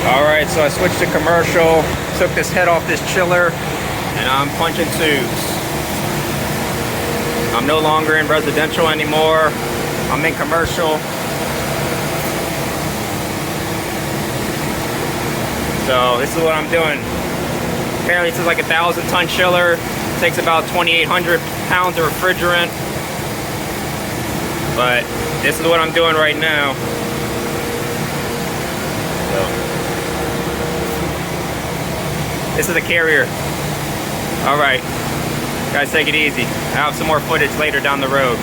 Alright, so I switched to commercial, took this head off this chiller, and I'm punching tubes. I'm no longer in residential anymore. I'm in commercial. So this is what I'm doing. Apparently this is like a 1,000-ton chiller. It takes about 2,800 pounds of refrigerant. But this is what I'm doing right now. So. This is the carrier. All right, guys, take it easy. I'll have some more footage later down the road.